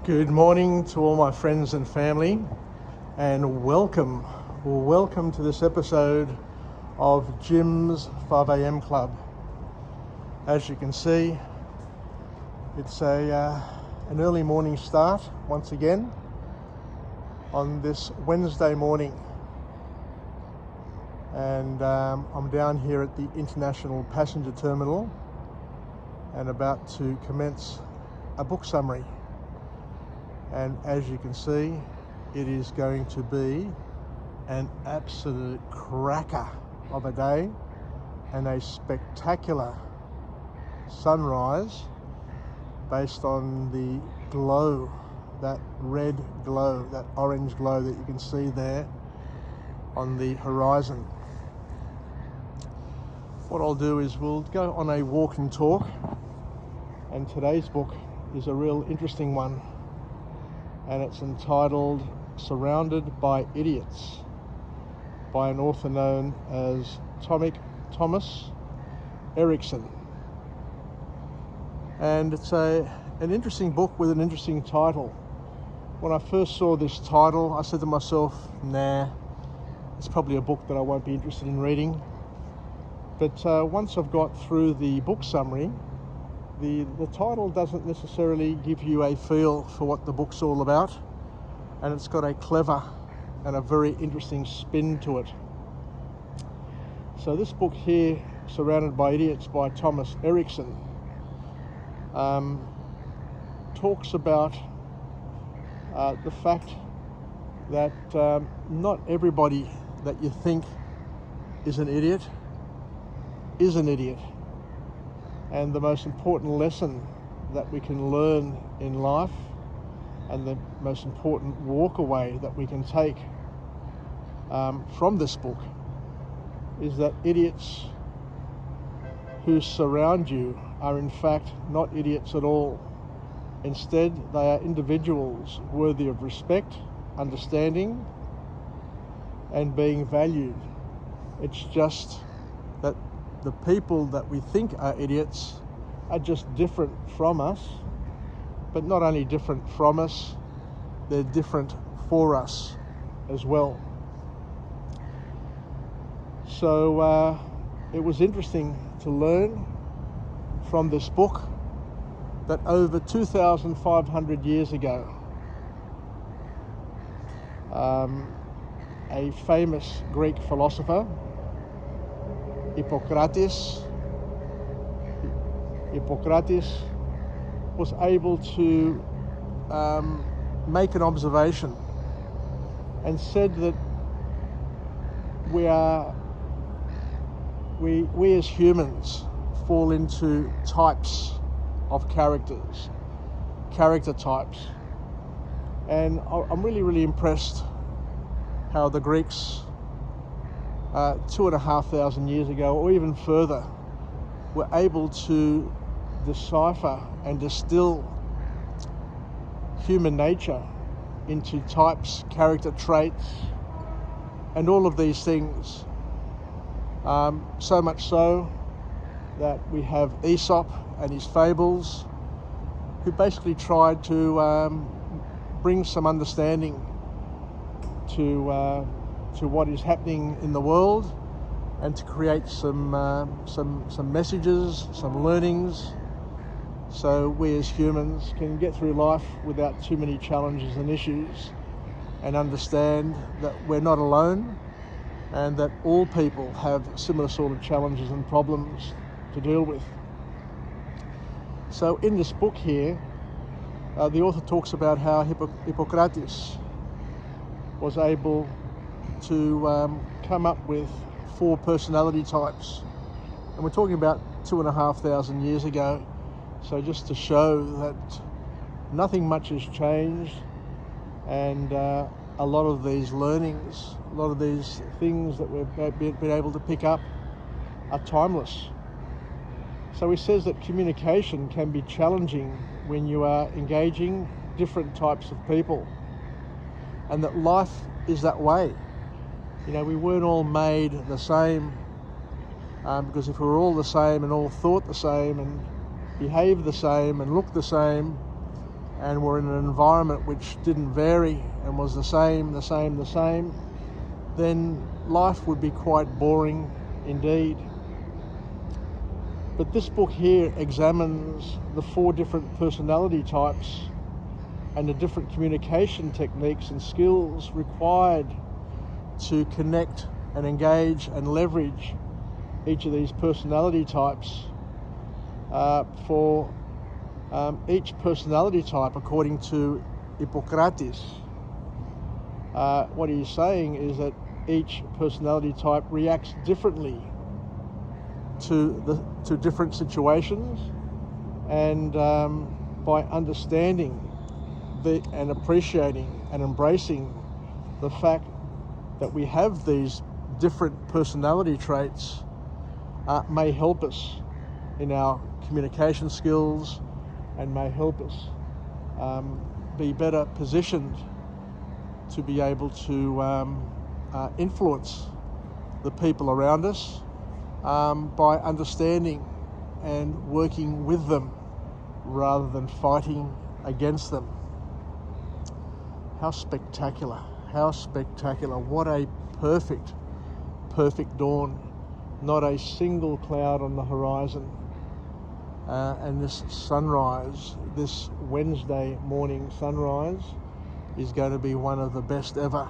Good morning to all my friends and family, and welcome to this episode of Jim's 5 a.m. Club. As you can see, it's an early morning start once again on this Wednesday morning, and I'm down here at the International Passenger Terminal and about to commence a book summary. And as you can see, it is going to be an absolute cracker of a day and a spectacular sunrise based on the glow, that red glow, that orange glow that you can see there on the horizon. What I'll do is we'll go on a walk and talk, and today's book is a real interesting one. And it's entitled Surrounded by Idiots by an author known as Thomas Erikson. And it's an interesting book with an interesting title. When I first saw this title, I said to myself, nah, it's probably a book that I won't be interested in reading. But once I've got through the book summary, the title doesn't necessarily give you a feel for what the book's all about, and it's got a clever and a very interesting spin to it. So this book here, Surrounded by Idiots by Thomas Erikson, talks about the fact that not everybody that you think is an idiot is an idiot. And the most important lesson that we can learn in life, and the most important walk away that we can take from this book, is that idiots who surround you are in fact not idiots at all. Instead, they are individuals worthy of respect, understanding, and being valued. It's just that the people that we think are idiots are just different from us, but not only different from us, they're different for us as well. So it was interesting to learn from this book that over 2,500 years ago, a famous Greek philosopher, Hippocrates was able to make an observation and said that we as humans fall into types of character types. And I'm really impressed how the Greeks 2,500 years ago, or even further, were able to decipher and distill human nature into types, character traits, and all of these things. So much so that we have Aesop and his fables, who basically tried to bring some understanding to what is happening in the world, and to create some messages, some learnings, so we as humans can get through life without too many challenges and issues, and understand that we're not alone, and that all people have similar sort of challenges and problems to deal with. So in this book here, the author talks about how Hippocrates was able to come up with 4 personality types, and we're talking about 2,500 years ago. So just to show that nothing much has changed, and a lot of these learnings, a lot of these things that we've been able to pick up are timeless. So he says that communication can be challenging when you are engaging different types of people, and that life is that way. You know, we weren't all made the same, because if we were all the same and all thought the same and behaved the same and looked the same, and were in an environment which didn't vary and was the same, then life would be quite boring indeed. But this book here examines the 4 different personality types and the different communication techniques and skills required to connect and engage and leverage each of these personality types. For each personality type, according to Hippocrates, what he's saying is that each personality type reacts differently to different situations, and by understanding and appreciating and embracing the fact that we have these different personality traits may help us in our communication skills and may help us be better positioned to be able to influence the people around us by understanding and working with them rather than fighting against them. How spectacular, how spectacular. What a perfect dawn. Not a single cloud on the horizon. And this sunrise, this Wednesday morning sunrise, is going to be one of the best ever.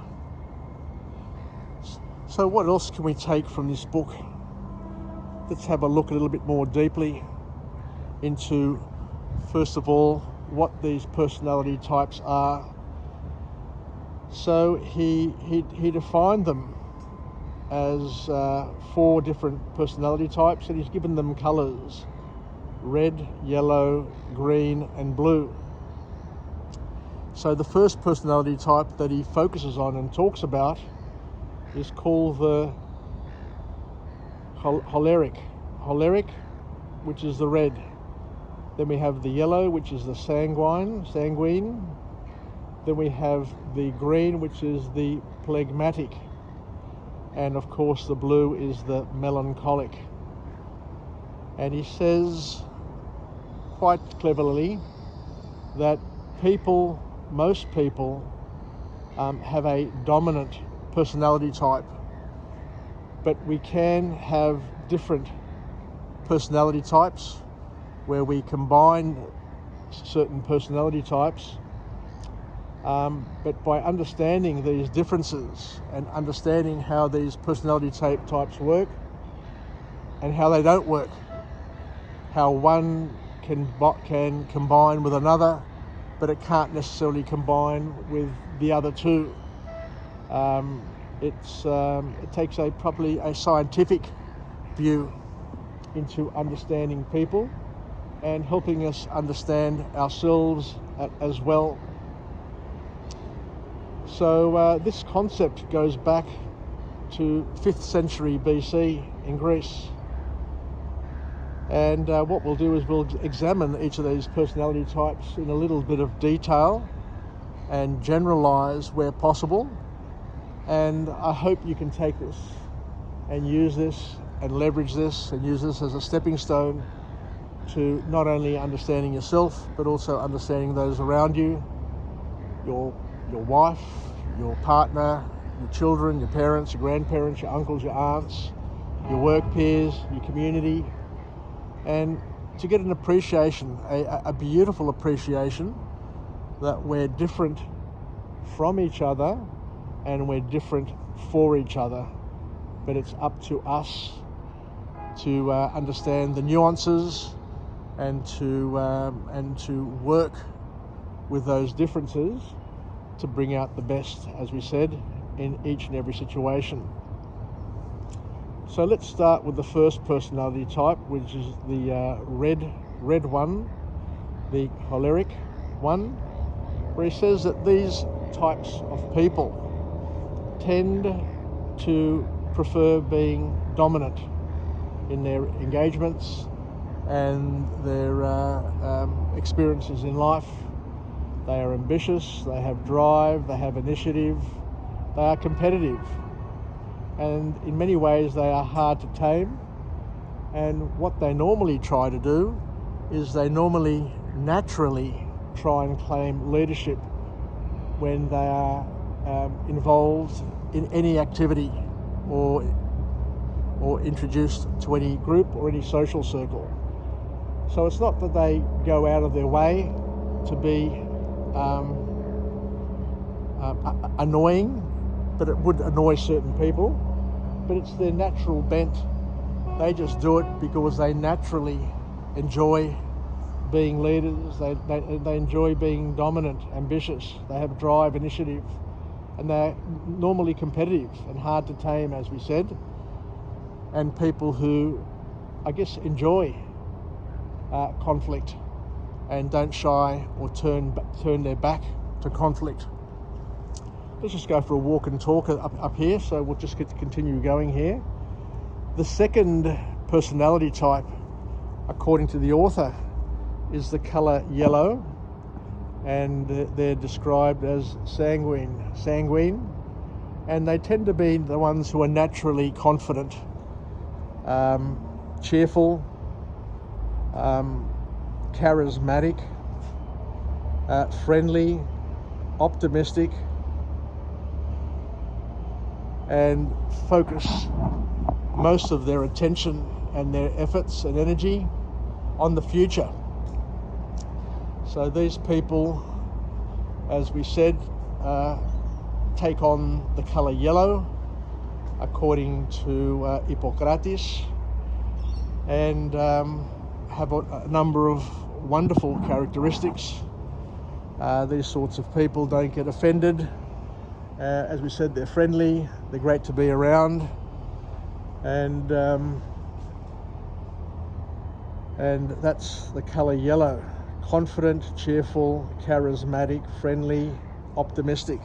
So what else can we take from this book? Let's have a look a little bit more deeply into, first of all, what these personality types are. So he defined them as 4 different personality types, and he's given them colours: red, yellow, green and blue. So the first personality type that he focuses on and talks about is called the choleric, which is the red. Then we have the yellow, which is the sanguine. Then we have the green, which is the phlegmatic. And of course the blue is the melancholic. And he says quite cleverly that most people have a dominant personality type, but we can have different personality types where we combine certain personality types. But by understanding these differences and understanding how these personality types work and how they don't work, how one can combine with another, but it can't necessarily combine with the other 2. It takes a scientific view into understanding people and helping us understand ourselves as well. So this concept goes back to 5th century BC in Greece. And what we'll do is we'll examine each of these personality types in a little bit of detail and generalize where possible. And I hope you can take this and use this and leverage this and use this as a stepping stone to not only understanding yourself, but also understanding those around you, your wife, your partner, your children, your parents, your grandparents, your uncles, your aunts, your work peers, your community, and to get an appreciation, a beautiful appreciation that we're different from each other and we're different for each other. But it's up to us to understand the nuances and to work with those differences to bring out the best, as we said, in each and every situation. So let's start with the first personality type, which is the red one, the choleric one, where he says that these types of people tend to prefer being dominant in their engagements and their experiences in life. They are ambitious, they have drive, they have initiative, they are competitive, and in many ways they are hard to tame. And what they normally try to do is they normally naturally try and claim leadership when they are involved in any activity or introduced to any group or any social circle. So it's not that they go out of their way to be annoying, but it would annoy certain people, but it's their natural bent. They just do it because they naturally enjoy being leaders. They enjoy being dominant, ambitious. They have drive, initiative, and they're normally competitive and hard to tame, as we said, and people who, I guess, enjoy conflict and don't shy or turn their back to conflict. Let's just go for a walk and talk up here, so we'll just continue going here. The second personality type, according to the author, is the colour yellow, and they're described as sanguine, and they tend to be the ones who are naturally confident, cheerful, charismatic, friendly, optimistic, and focus most of their attention and their efforts and energy on the future. So these people, as we said, take on the colour yellow, according to Hippocrates, and have a number of wonderful characteristics. These sorts of people don't get offended. As we said, they're friendly, they're great to be around, and that's the colour yellow. Confident, cheerful, charismatic, friendly, optimistic.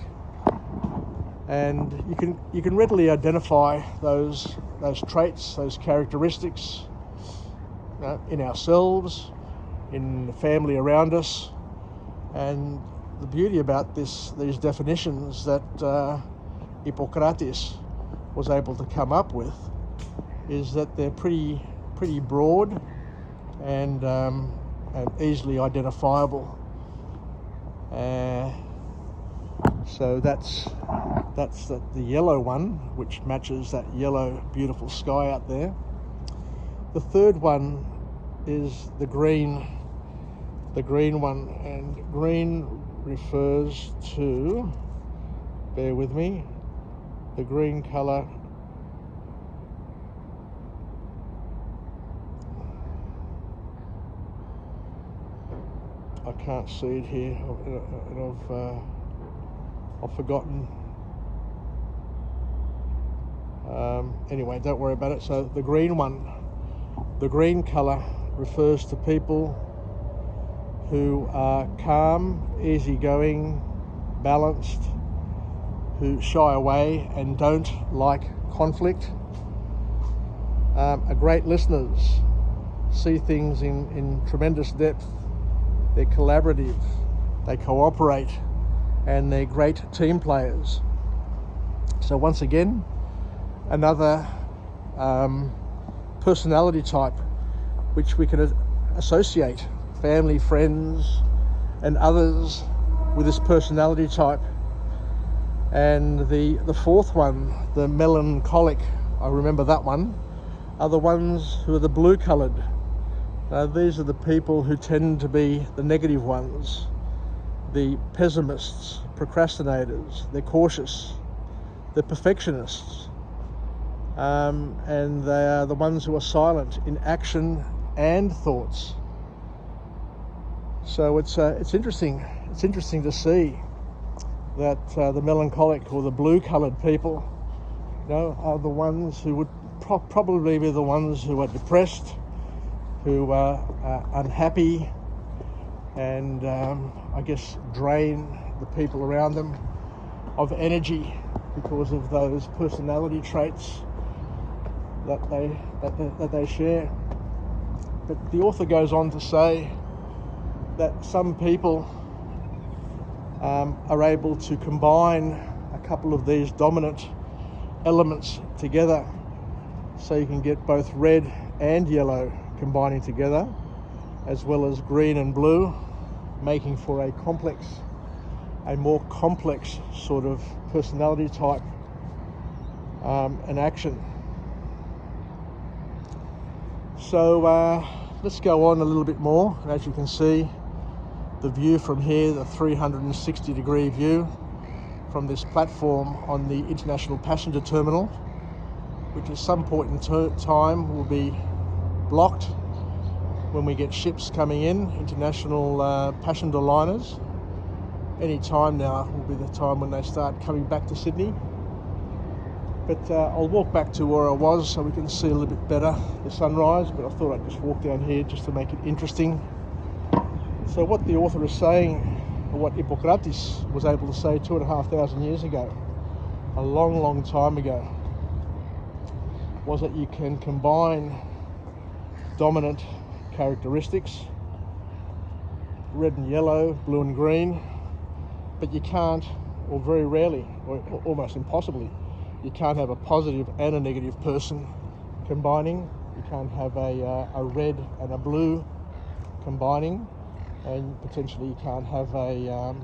And you can readily identify those traits, those characteristics in ourselves, in the family around us. And the beauty about these definitions that Hippocrates was able to come up with is that they're pretty broad and easily identifiable. So that's the yellow one, which matches that yellow beautiful sky out there. The third one is the green one, and green refers to, bear with me, the green colour I can't see it here, and I've forgotten. Anyway, don't worry about it. So the green one, the green colour refers to people who are calm, easygoing, balanced, who shy away and don't like conflict, are great listeners, see things in tremendous depth, they're collaborative, they cooperate, and they're great team players. So once again, another personality type which we can associate family, friends, and others with this personality type. And the fourth one, the melancholic, I remember that one, are the ones who are the blue coloured. These are the people who tend to be the negative ones, the pessimists, procrastinators. They're cautious, they're perfectionists, and they are the ones who are silent in action and thoughts. So it's interesting. It's interesting to see that the melancholic or the blue-coloured people, are the ones who would probably be the ones who are depressed, who are unhappy, and I guess drain the people around them of energy because of those personality traits that they share. But the author goes on to say that some people are able to combine a couple of these dominant elements together, so you can get both red and yellow combining together, as well as green and blue. making for a more complex sort of personality type and action. So let's go on a little bit more. As you can see, the view from here, the 360-degree view from this platform on the International Passenger Terminal, which at some point in time will be blocked when we get ships coming in, international passenger liners. Any time now will be the time when they start coming back to Sydney. But I'll walk back to where I was so we can see a little bit better the sunrise, but I thought I'd just walk down here just to make it interesting. So what the author is saying, or what Hippocrates was able to say 2,500 years ago, a long, long time ago, was that you can combine dominant characteristics, red and yellow, blue and green, but you can't, or very rarely, or almost impossibly, you can't have a positive and a negative person combining. You can't have a red and a blue combining, and potentially you can't have a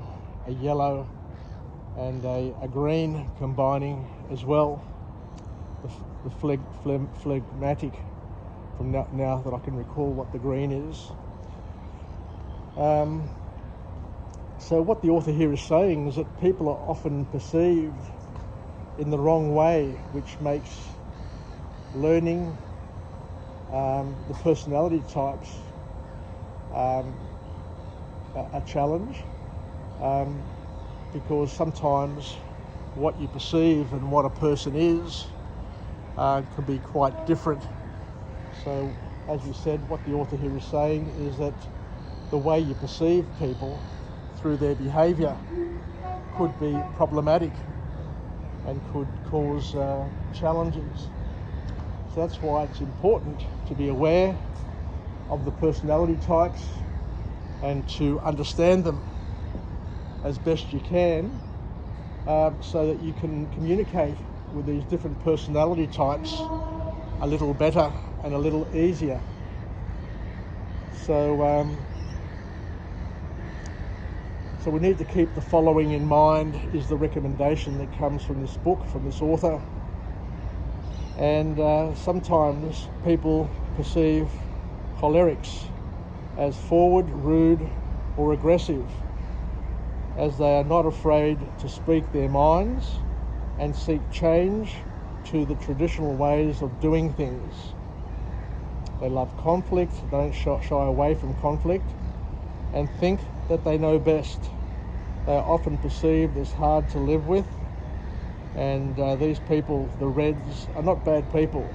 yellow and a green combining as well. The phlegmatic, from now that I can recall what the green is. So what the author here is saying is that people are often perceived in the wrong way, which makes learning the personality types a challenge, because sometimes what you perceive and what a person is can be quite different. So, as we said, what the author here is saying is that the way you perceive people through their behaviour could be problematic and could cause challenges. So that's why it's important to be aware of the personality types and to understand them as best you can, so that you can communicate with these different personality types a little better and a little easier. So so we need to keep the following in mind, is the recommendation that comes from this book, from this author. And sometimes people perceive cholerics as forward, rude, or aggressive, as they are not afraid to speak their minds and seek change to the traditional ways of doing things. They love conflict, don't shy away from conflict, and think that they know best. They are often perceived as hard to live with, and these people, the Reds, are not bad people.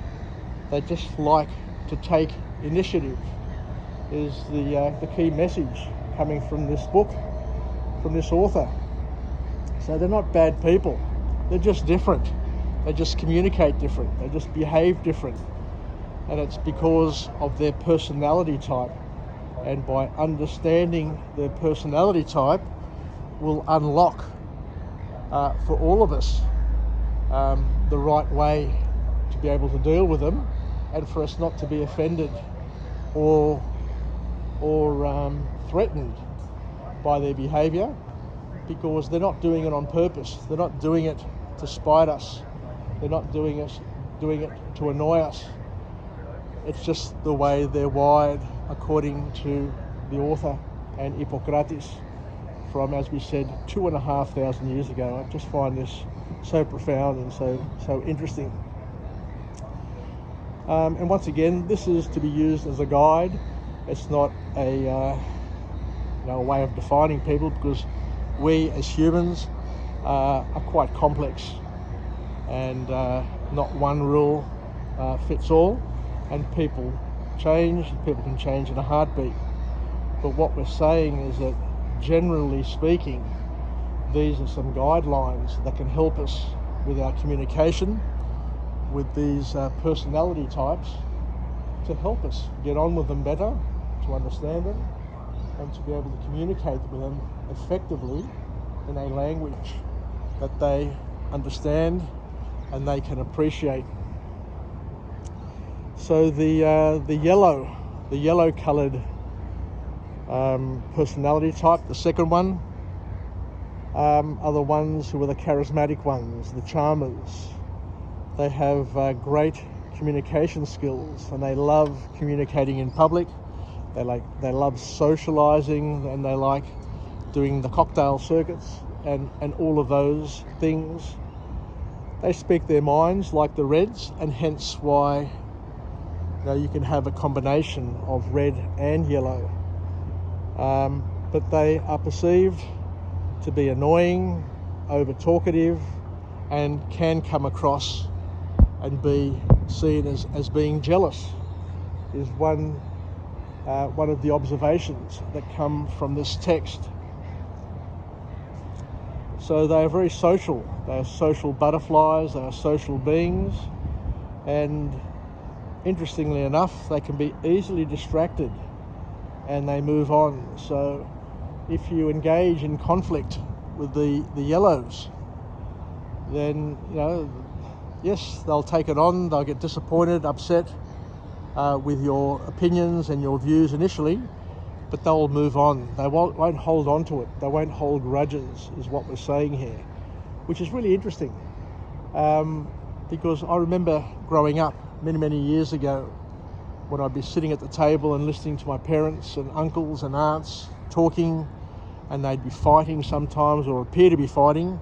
They just like to take initiative, is the key message coming from this book, from this author. So they're not bad people, they're just different. They just communicate different, they just behave different, and it's because of their personality type. And by understanding their personality type will unlock for all of us the right way to be able to deal with them, and for us not to be offended or threatened by their behaviour, because they're not doing it on purpose. They're not doing it to spite us. They're not doing it to annoy us. It's just the way they're wired, according to the author and Hippocrates, from, as we said, 2,500 years ago. I just find this so profound and so interesting. And once again, this is to be used as a guide. It's not a way of defining people, because we as humans are quite complex, and not one rule fits all, and people change. People can change in a heartbeat. But what we're saying is that, generally speaking, these are some guidelines that can help us with our communication with these personality types, to help us get on with them better, to understand them, and to be able to communicate with them effectively in a language that they understand and they can appreciate. So the yellow coloured personality type. The second one are the ones who are the charismatic ones, the charmers. They have great communication skills, and they love communicating in public. They love socializing, and they like doing the cocktail circuits and all of those things. They speak their minds like the reds, and hence why you can have a combination of red and yellow. But they are perceived to be annoying, over talkative, and can come across and be seen as being jealous, is one of the observations that come from this text. So they are very social. They are social butterflies, they are social beings, and interestingly enough, they can be easily distracted and they move on. So if you engage in conflict with the yellows, then yes, they'll take it on, they'll get disappointed, upset with your opinions and your views initially, but they'll move on. They won't hold on to it. They won't hold grudges, is what we're saying here, which is really interesting. Because I remember growing up many years ago, when I'd be sitting at the table and listening to my parents and uncles and aunts talking, and they'd be fighting sometimes, or appear to be fighting.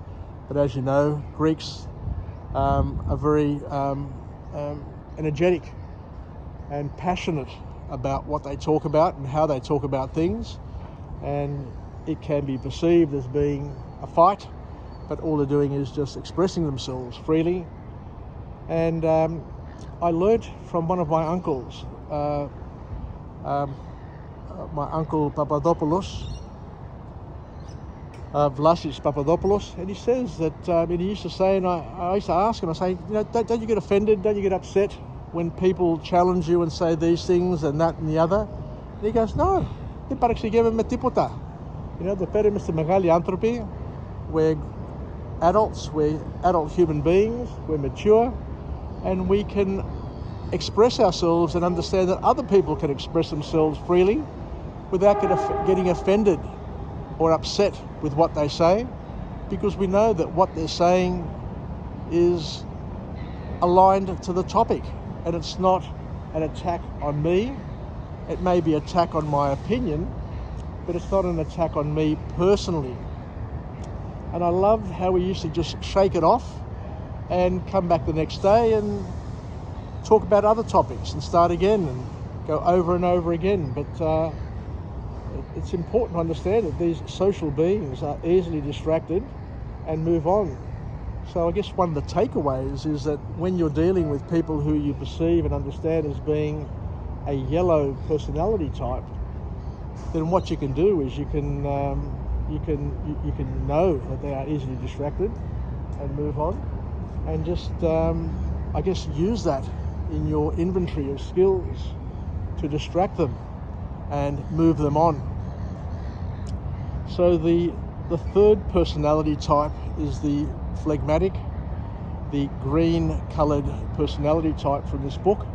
But as you know, Greeks are very energetic and passionate about what they talk about and how they talk about things, and it can be perceived as being a fight, but all they're doing is just expressing themselves freely. And I learnt from one of my uncles, my uncle Papadopoulos, Vlasis Papadopoulos, and he says that, and he used to say, and I used to ask him, I say, don't you get offended, don't you get upset when people challenge you and say these things and that and the other? And he goes, no, δεν παρεξηγούμε με τίποτα. Δεν παίρνουμε στη μεγάλοι άνθρωποι, we're adults, we're adult human beings, we're mature, and we can express ourselves and understand that other people can express themselves freely without getting offended or upset with what they say, because we know that what they're saying is aligned to the topic, and it's not an attack on me. It may be an attack on my opinion, but it's not an attack on me personally. And I love how we used to just shake it off and come back the next day and talk about other topics and start again and go over and over again. But it's important to understand that these social beings are easily distracted and move on. So I guess one of the takeaways is that when you're dealing with people who you perceive and understand as being a yellow personality type, then what you can do is you can know that they are easily distracted and move on, and just I guess use that in your inventory of skills to distract them and move them on. So the third personality type is the phlegmatic, the green coloured personality type from this book.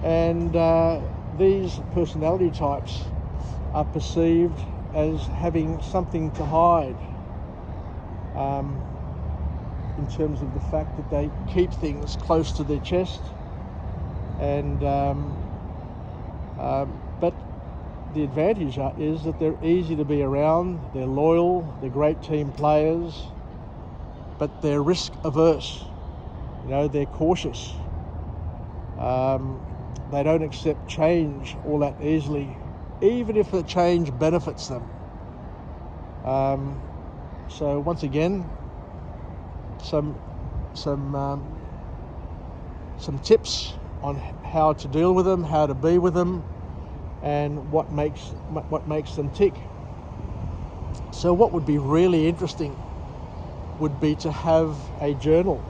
And these personality types are perceived as having something to hide, in terms of the fact that they keep things close to their chest, and but the advantage is that they're easy to be around, they're loyal, they're great team players, but they're risk averse. They're cautious. They don't accept change all that easily, even if the change benefits them. So once again, some tips on how to deal with them, how to be with them, and what makes them tick. So what would be really interesting would be to have a journal,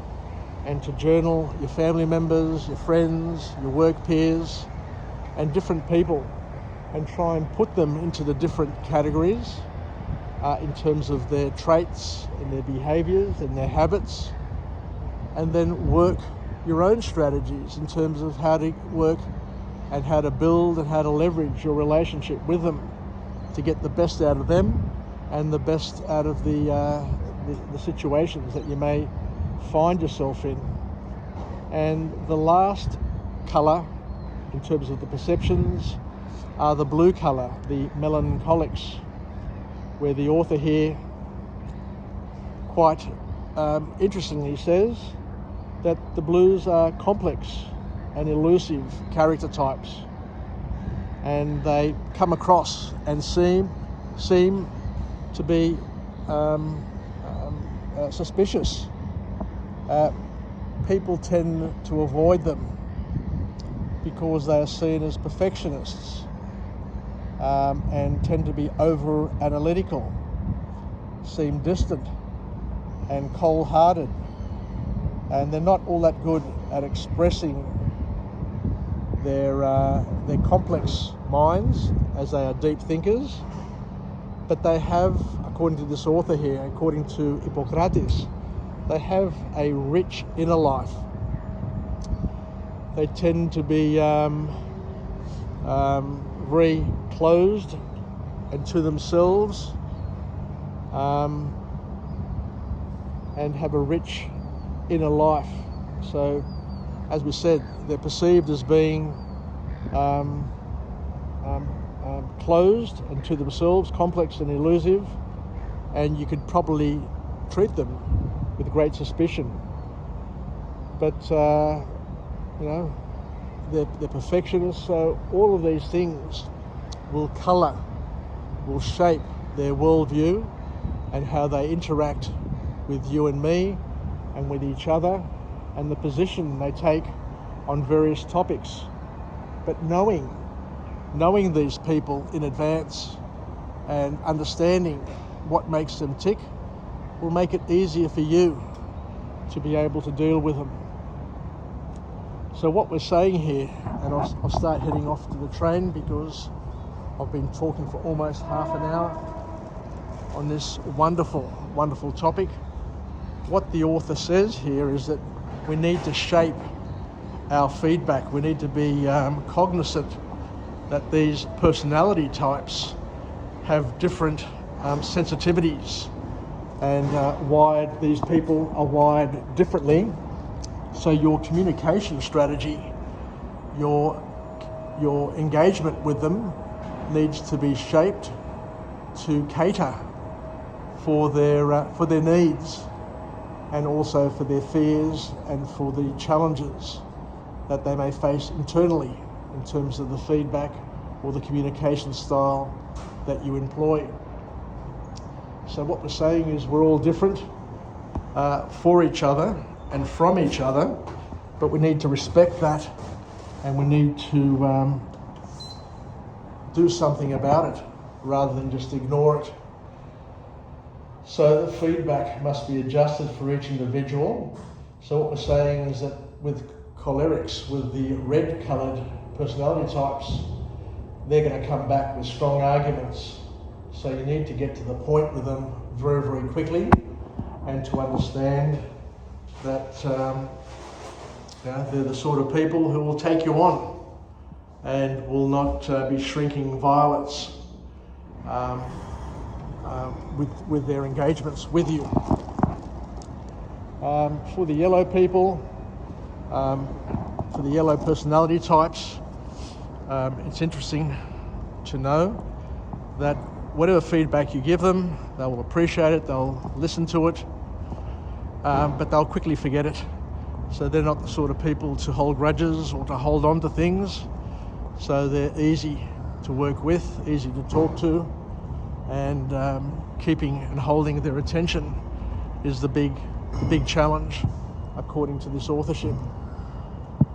and to journal your family members, your friends, your work peers, and different people, and try and put them into the different categories in terms of their traits and their behaviours and their habits, and then work your own strategies in terms of how to work and how to build and how to leverage your relationship with them to get the best out of them and the best out of the situations that you may find yourself in. And the last colour in terms of the perceptions are the blue colour, the melancholics, where the author here quite interestingly says that the blues are complex and elusive character types, and they come across and seem to be suspicious. People tend to avoid them because they are seen as perfectionists and tend to be over analytical, seem distant and cold-hearted, and they're not all that good at expressing their complex minds, as they are deep thinkers. But they have, according to this author here, according to Hippocrates, they have a rich inner life. They tend to be very closed and to themselves, and have a rich inner life. So, as we said, they're perceived as being closed and to themselves, complex and elusive, and you could probably treat them with great suspicion. But they're perfectionists, so all of these things will colour, will shape their worldview and how they interact with you and me and with each other, and the position they take on various topics. But knowing these people in advance and understanding what makes them tick will make it easier for you to be able to deal with them. So what we're saying here, and I'll start heading off to the train because I've been talking for almost half an hour on this wonderful, wonderful topic. What the author says here is that we need to shape our feedback. We need to be cognizant that these personality types have different sensitivities and these people are wired differently. So your communication strategy, your engagement with them needs to be shaped to cater for their needs, and also for their fears and for the challenges that they may face internally in terms of the feedback or the communication style that you employ. So what we're saying is we're all different for each other and from each other, but we need to respect that, and we need to do something about it rather than just ignore it. So the feedback must be adjusted for each individual. So what we're saying is that with cholerics, with the red coloured personality types, they're going to come back with strong arguments. So you need to get to the point with them very, very quickly, and to understand that they're the sort of people who will take you on and will not be shrinking violets with their engagements with you. For the yellow people, for the yellow personality types, it's interesting to know that whatever feedback you give them, they will appreciate it, they'll listen to it, but they'll quickly forget it. So they're not the sort of people to hold grudges or to hold on to things. So they're easy to work with, easy to talk to, and keeping and holding their attention is the big challenge, according to this authorship.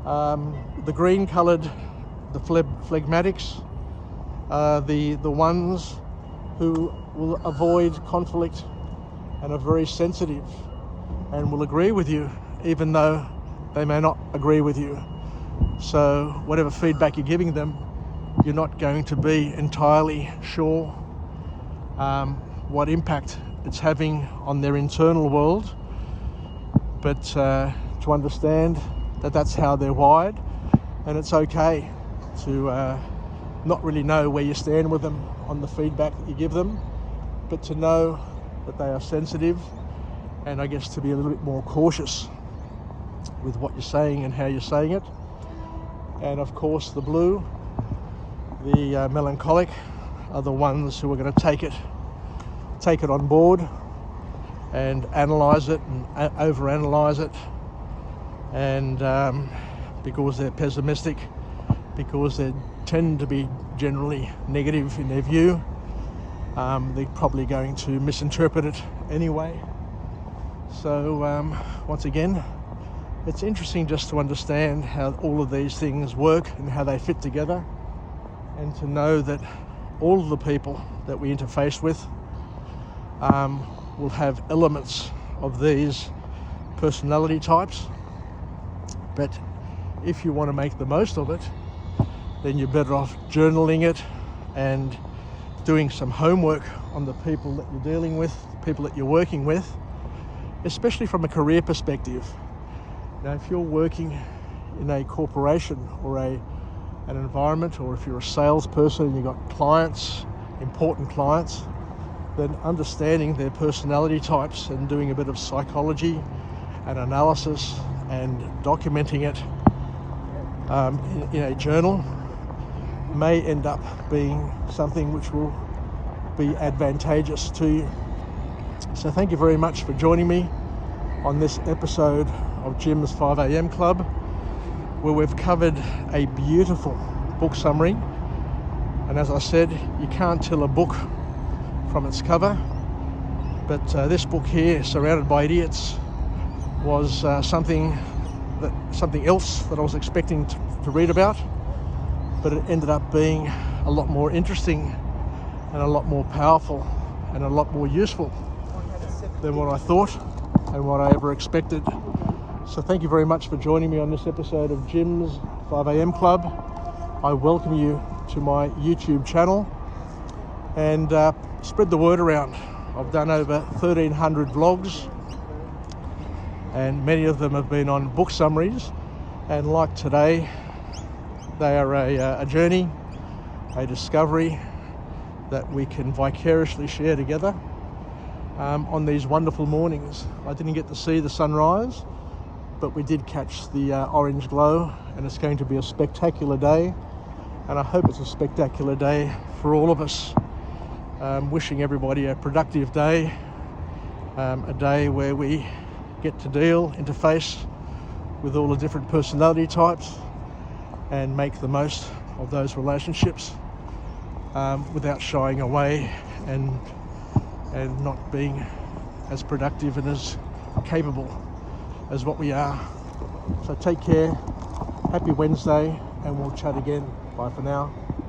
The green coloured, the phlegmatics, are the ones who will avoid conflict and are very sensitive and will agree with you even though they may not agree with you. So whatever feedback you're giving them, you're not going to be entirely sure what impact it's having on their internal world, but to understand that that's how they're wired, and it's okay to not really know where you stand with them on the feedback that you give them, but to know that they are sensitive, and I guess to be a little bit more cautious with what you're saying and how you're saying it. And of course the blue, the melancholic, are the ones who are going to take it on board and analyze it and overanalyze it, and because they're pessimistic, because they tend to be generally negative in their view, they're probably going to misinterpret it anyway. So once again, it's interesting just to understand how all of these things work and how they fit together, and to know that all of the people that we interface with will have elements of these personality types. But if you want to make the most of it, then you're better off journaling it and doing some homework on the people that you're dealing with, the people that you're working with, especially from a career perspective. Now, if you're working in a corporation or an environment, or if you're a salesperson and you've got clients, important clients, then understanding their personality types and doing a bit of psychology and analysis and documenting it in a journal may end up being something which will be advantageous to you. So thank you very much for joining me on this episode of Jim's 5am Club, where we've covered a beautiful book summary. And as I said, you can't tell a book from its cover, but this book here, Surrounded by Idiots, was something else that I was expecting to read about, but it ended up being a lot more interesting and a lot more powerful and a lot more useful than what I thought and what I ever expected. So thank you very much for joining me on this episode of Jim's 5am Club. I welcome you to my YouTube channel, and spread the word around. I've done over 1,300 vlogs, and many of them have been on book summaries, and like today, they are a journey, a discovery that we can vicariously share together on these wonderful mornings. I didn't get to see the sunrise, but we did catch the orange glow, and it's going to be a spectacular day, and I hope it's a spectacular day for all of us. Wishing everybody a productive day, a day where we get to interface with all the different personality types and make the most of those relationships without shying away and not being as productive and as capable as what we are. So take care, happy Wednesday, and we'll chat again. Bye for now.